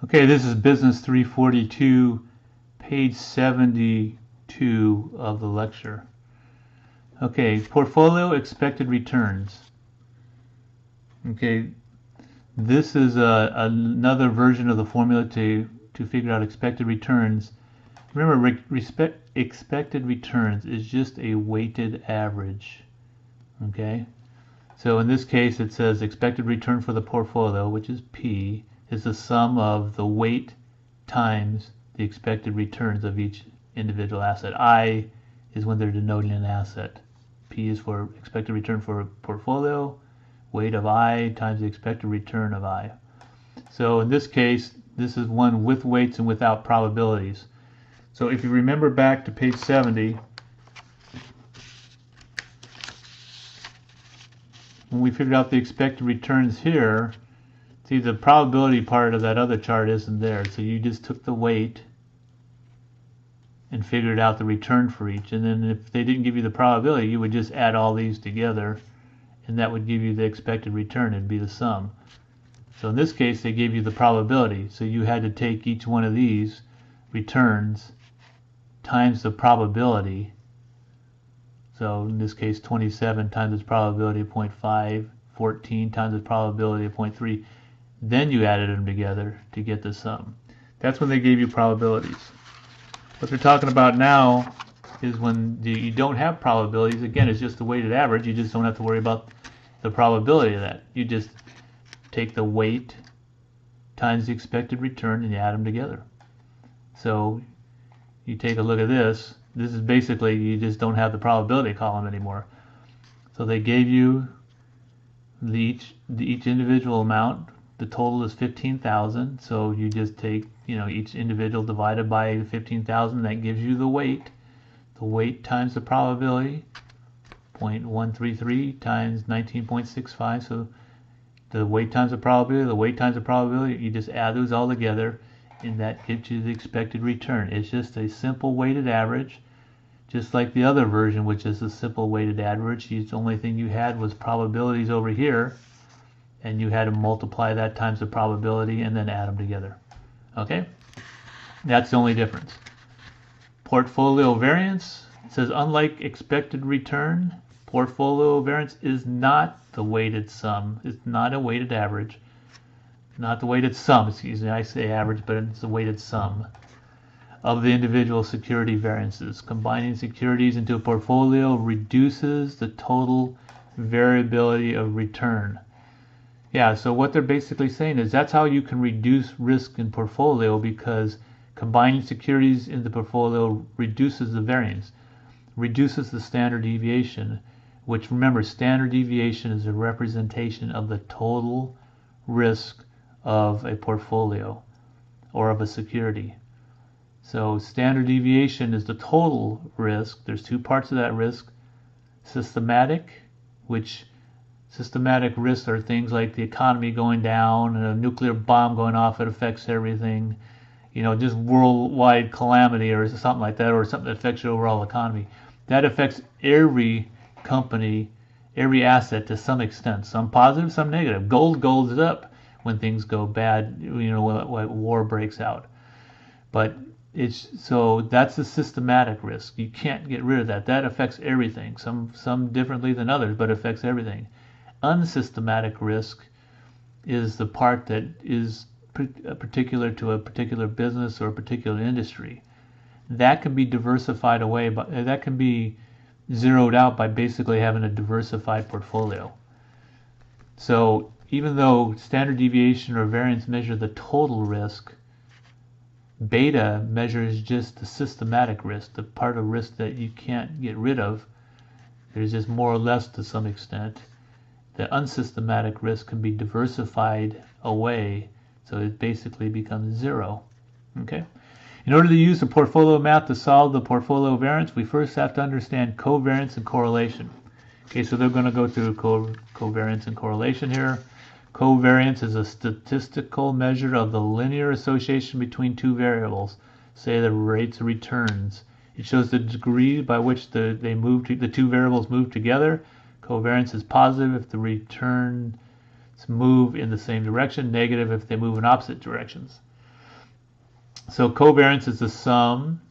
Okay, this is Business 342, page 72 of the lecture. Okay, portfolio expected returns. Okay, this is another version of the formula to figure out expected returns. Remember, expected returns is just a weighted average. Okay, so in this case it says expected return for the portfolio, which is P, is the sum of the weight times the expected returns of each individual asset. I is when they're denoting an asset. P is for expected return for a portfolio, weight of I times the expected return of I. So in this case, this is one with weights and without probabilities. So if you remember back to page 70, when we figured out the expected returns here, see, the probability part of that other chart isn't there, so you just took the weight and figured out the return for each, and then if they didn't give you the probability, you would just add all these together, and that would give you the expected return. It'd be the sum. So in this case, they gave you the probability, so you had to take each one of these returns times the probability. So in this case, 27 times its probability of 0.5, 14 times its probability of 0.3. Then you added them together to get the sum. That's when they gave you probabilities. What they're talking about now is when you don't have probabilities. Again, it's just the weighted average. You just don't have to worry about the probability of that. You just take the weight times the expected return and you add them together. So you take a look at this. This is basically, you just don't have the probability column anymore. So they gave you each individual amount. The total is 15,000, so you just take, each individual divided by 15,000. That gives you the weight. The weight times the probability, 0.133 times 19.65. So the weight times the probability, the weight times the probability. You just add those all together, and that gives you the expected return. It's just a simple weighted average, just like the other version, which is a simple weighted average. The only thing you had was probabilities over here, and you had to multiply that times the probability and then add them together. Okay? That's the only difference. Portfolio variance, it says unlike expected return, portfolio variance is not the weighted sum. It's not a weighted average. Not the weighted sum, excuse me, I say average, but it's the weighted sum of the individual security variances. Combining securities into a portfolio reduces the total variability of return. Yeah, so what they're basically saying is that's how you can reduce risk in portfolio, because combining securities in the portfolio reduces the variance, reduces the standard deviation, which, remember, standard deviation is a representation of the total risk of a portfolio or of a security. So standard deviation is the total risk. There's two parts of that risk. Systematic, which systematic risks are things like the economy going down and a nuclear bomb going off. It affects everything, just worldwide calamity or something like that, or something that affects the overall economy. That affects every company, every asset to some extent, some positive, some negative. Gold goes up when things go bad, when war breaks out. But so that's a systematic risk. You can't get rid of that. That affects everything, some differently than others, but affects everything. Unsystematic risk is the part that is particular to a particular business or a particular industry. That can be diversified away, but that can be zeroed out by basically having a diversified portfolio. So even though standard deviation or variance measure the total risk, beta measures just the systematic risk, the part of risk that you can't get rid of. There's just more or less to some extent. The unsystematic risk can be diversified away, so it basically becomes zero. Okay? In order to use the portfolio math to solve the portfolio variance, we first have to understand covariance and correlation. Okay, so they're going to go through covariance and correlation here. Covariance is a statistical measure of the linear association between two variables, say the rates of returns. It shows the degree by which the two variables move together. Covariance is positive if the returns move in the same direction, negative if they move in opposite directions. So covariance is the sum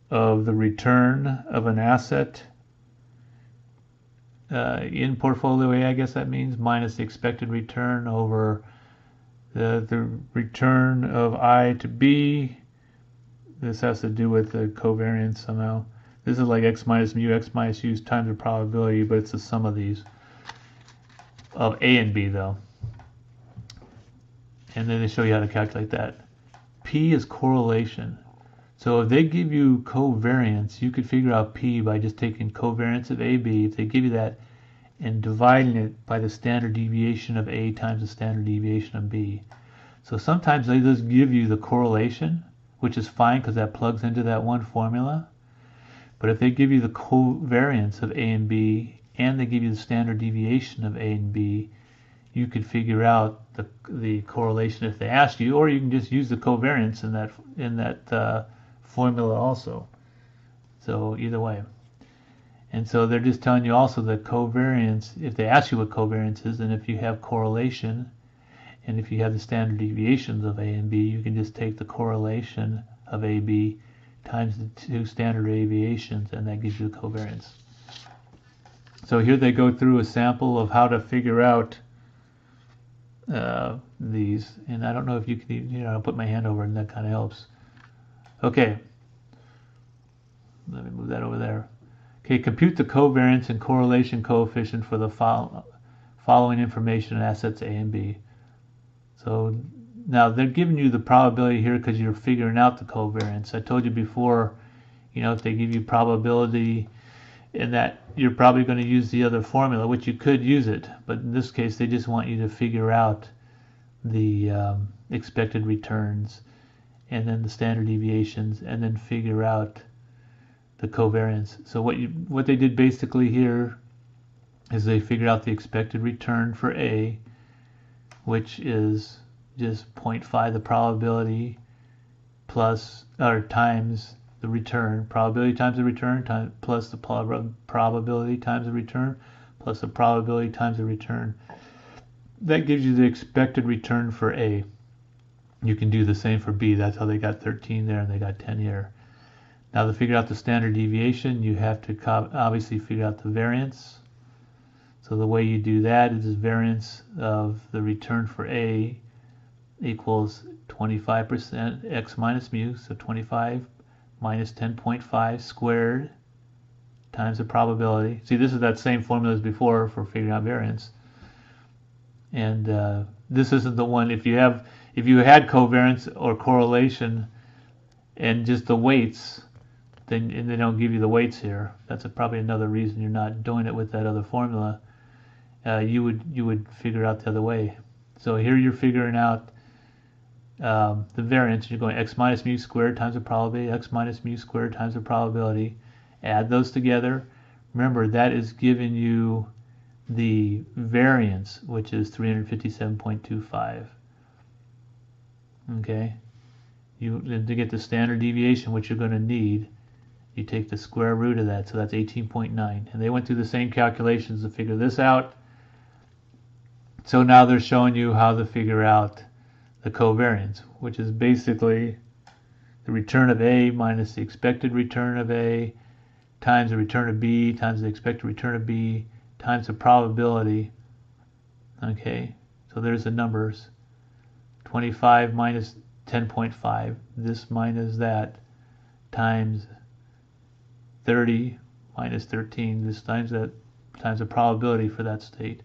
of the return of an asset in portfolio A, I guess that means, minus the expected return over the return of I to B. This has to do with the covariance somehow. This is like x minus mu times the probability, but it's the sum of these, of A and B though. And then they show you how to calculate that. P is correlation. So if they give you covariance, you could figure out P by just taking covariance of AB, if they give you that, and dividing it by the standard deviation of A times the standard deviation of B. So sometimes they just give you the correlation, which is fine because that plugs into that one formula. But if they give you the covariance of A and B, and they give you the standard deviation of A and B, you could figure out the correlation if they ask you, or you can just use the covariance in that formula also. So either way. And so they're just telling you also that covariance, if they ask you what covariance is, and if you have correlation, and if you have the standard deviations of A and B, you can just take the correlation of AB times the two standard deviations, and that gives you the covariance. So here they go through a sample of how to figure out these, and I don't know if you can, I'll put my hand over and that kind of helps. Okay, let me move that over there. Okay, compute the covariance and correlation coefficient for the following information in assets A and B. So now they're giving you the probability here because you're figuring out the covariance. I told you before, if they give you probability in that, you're probably going to use the other formula, which you could use it, but in this case they just want you to figure out the expected returns and then the standard deviations and then figure out the covariance. So what they did basically here is they figured out the expected return for A, which is just 0.5 the probability plus or times the return, probability times the return plus the probability times the return plus the probability times the return. That gives you the expected return for A. You can do the same for B. That's how they got 13 there and they got 10 here. Now to figure out the standard deviation, you have to obviously figure out the variance. So the way you do that is variance of the return for A equals 25% x minus mu, so 25 minus 10.5 squared times the probability. See, this is that same formula as before for figuring out variance. And this isn't the one, if you had covariance or correlation and just the weights, then they don't give you the weights here. That's probably another reason you're not doing it with that other formula. You would figure it out the other way. So here you're figuring out the variance. You're going x minus mu squared times the probability, x minus mu squared times the probability. Add those together. Remember, that is giving you the variance, which is 357.25. Okay. To get the standard deviation, which you're going to need, you take the square root of that, so that's 18.9. And they went through the same calculations to figure this out. So now they're showing you how to figure out the covariance, which is basically the return of A minus the expected return of A times the return of B times the expected return of B times the probability. Okay, so there's the numbers. 25 minus 10.5, this minus that, times 30 minus 13, this times that, times the probability for that state.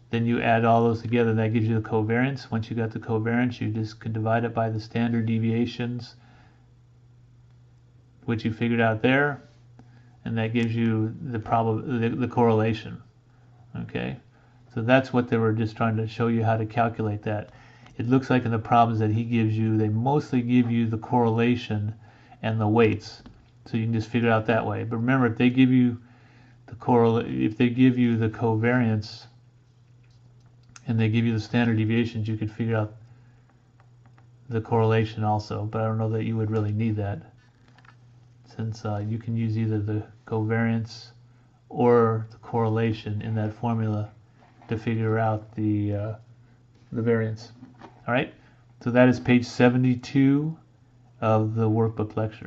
Then you add all those together, and that gives you the covariance. Once you got the covariance, you just can divide it by the standard deviations, which you figured out there, and that gives you the correlation. Okay, so that's what they were just trying to show you how to calculate that. It looks like in the problems that he gives you, they mostly give you the correlation and the weights, so you can just figure it out that way. But remember, if they give you the covariance and they give you the standard deviations, you could figure out the correlation also. But I don't know that you would really need that, since you can use either the covariance or the correlation in that formula to figure out the variance. All right, so that is page 72 of the workbook lecture.